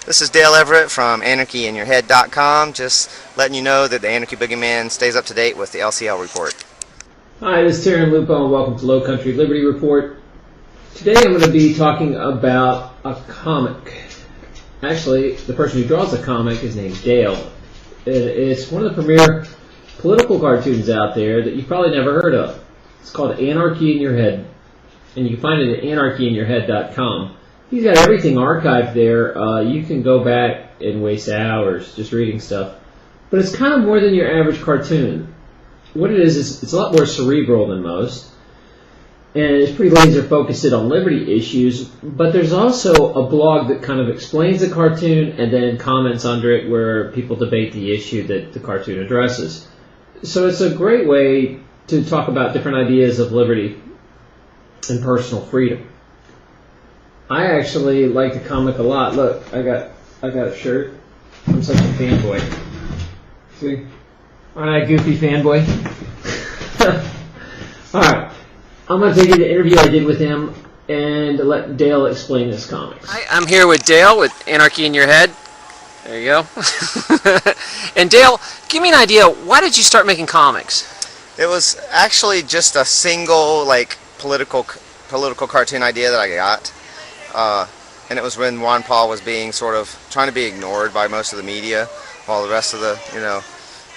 This is Dale Everett from AnarchyInYourHead.com, just letting you know that the Anarchy Boogeyman stays up to date with the LCL Report. Hi, this is Terran Lupo and welcome to Low Country Liberty Report. Today I'm going to be talking about a comic. Actually, the person who draws the comic is named Dale. It's one of the premier political cartoons out there that you've probably never heard of. It's called Anarchy in Your Head, and you can find it at AnarchyInYourHead.com. He's got everything archived there. You can go back and waste hours just reading stuff. But it's kind of more than your average cartoon. What it is it's a lot more cerebral than most. And it's pretty laser focused on liberty issues. But there's also a blog that kind of explains the cartoon and then comments under it where people debate the issue that the cartoon addresses. So it's a great way to talk about different ideas of liberty and personal freedom. I actually like the comic a lot. Look, I got a shirt. I'm such a fanboy. See? Aren't I a goofy fanboy? Alright. I'm going to take you to the interview I did with him and let Dale explain this comics. Hi, I'm here with Dale with Anarchy in Your Head. There you go. And Dale, give me an idea. Why did you start making comics? It was actually just a single, political cartoon idea that I got. And it was when Ron Paul was being trying to be ignored by most of the media, while the rest of it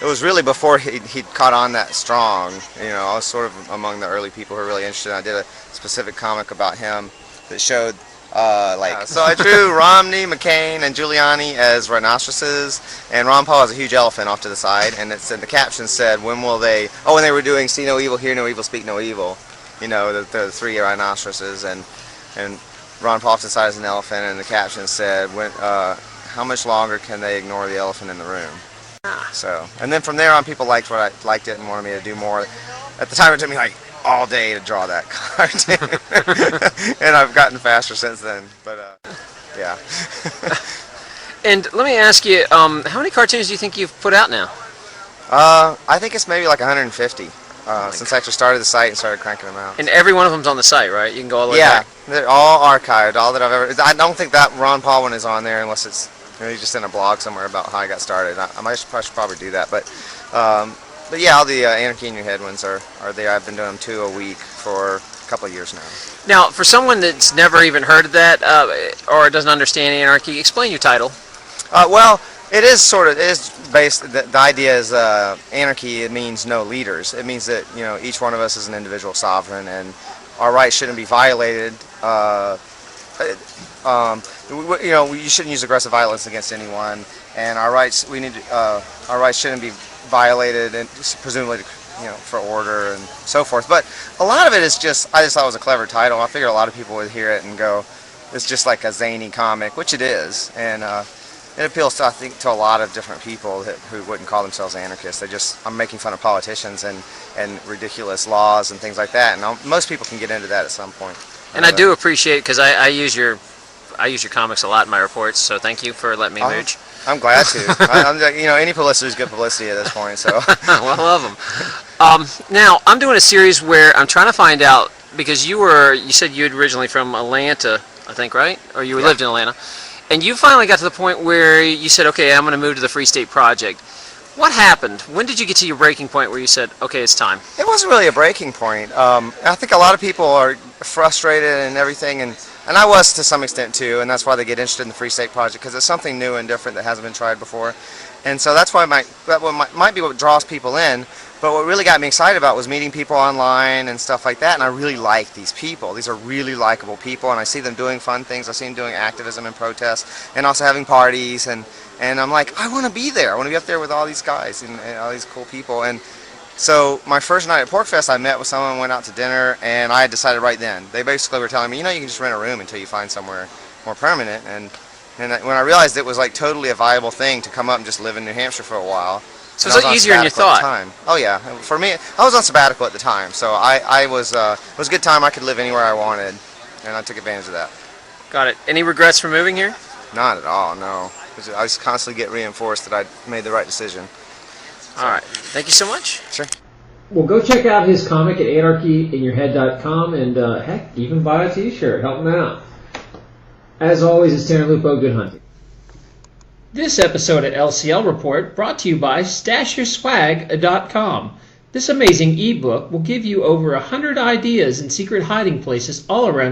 was really before he'd caught on that strong. I was sort of among the early people who were really interested. I did a specific comic about him that showed, so I drew Romney, McCain, and Giuliani as rhinoceroses, and Ron Paul has a huge elephant off to the side, and the caption said, when will they, when they were doing see no evil, hear no evil, speak no evil, the three rhinoceroses, and Ron Paul to the side as an elephant, and the caption said, how much longer can they ignore the elephant in the room? So, and then from there on, people liked it and wanted me to do more. At the time, it took me all day to draw that cartoon, and I've gotten faster since then. But yeah. And let me ask you, how many cartoons do you think you've put out now? I think it's maybe 150 since I actually started the site and started cranking them out. And every one of them's on the site, right? You can go all the way back. Yeah, they're all archived. All that I've ever. I don't think that Ron Paul one is on there unless it's just in a blog somewhere about how I got started. I should probably do that, but yeah, all the Anarchy in Your Head ones are there. I've been doing them 2 a week for a couple of years now. Now, for someone that's never even heard of that or doesn't understand Anarchy, explain your title. Well, it is based. The idea is anarchy. It means no leaders. It means that each one of us is an individual sovereign, and our rights shouldn't be violated. You shouldn't use aggressive violence against anyone, and our rights our rights shouldn't be violated, and presumably for order and so forth. But a lot of it is I just thought it was a clever title. I figured a lot of people would hear it and go, it's just like a zany comic, which it is, and it appeals to, I think, to a lot of different people who wouldn't call themselves anarchists. I'm making fun of politicians and ridiculous laws and things like that, and most people can get into that at some point. And I do appreciate it because I use your comics a lot in my reports, so thank you for letting me mooch. I'm glad to. Any publicity is good publicity at this point. So. Well, I love them. Now I'm doing a series where I'm trying to find out, because you said you had originally from Atlanta, I think, right? Or you lived in Atlanta, and you finally got to the point where you said, okay, I'm going to move to the Free State Project. What happened? When did you get to your breaking point where you said, okay, it's time? It wasn't really a breaking point. I think a lot of people are frustrated and everything, and I was to some extent too, and that's why they get interested in the Free State Project, because it's something new and different that hasn't been tried before. And so that's why that might be what draws people in. But what really got me excited about was meeting people online and stuff like that, and I really like these people. These are really likable people, and I see them doing fun things. I see them doing activism and protests, and also having parties, and I'm like, I want to be there. I want to be up there with all these guys and all these cool people. And so my first night at PorcFest, I met with someone, went out to dinner, and I had decided right then. They basically were telling me, you can just rent a room until you find somewhere more permanent. And when I realized it was totally a viable thing to come up and just live in New Hampshire for a while. So it's easier than you thought. Oh yeah, for me, I was on sabbatical at the time, so it was a good time. I could live anywhere I wanted, and I took advantage of that. Got it. Any regrets for moving here? Not at all, no. I just constantly get reinforced that I made the right decision. All right. Thank you so much. Sure. Well, go check out his comic at AnarchyInYourHead.com, and heck, even buy a t-shirt. Help him out. As always, it's Terran Lupo. Good hunting. This episode of LCL Report brought to you by StashYourSwag.com. This amazing ebook will give you over 100 ideas and secret hiding places all around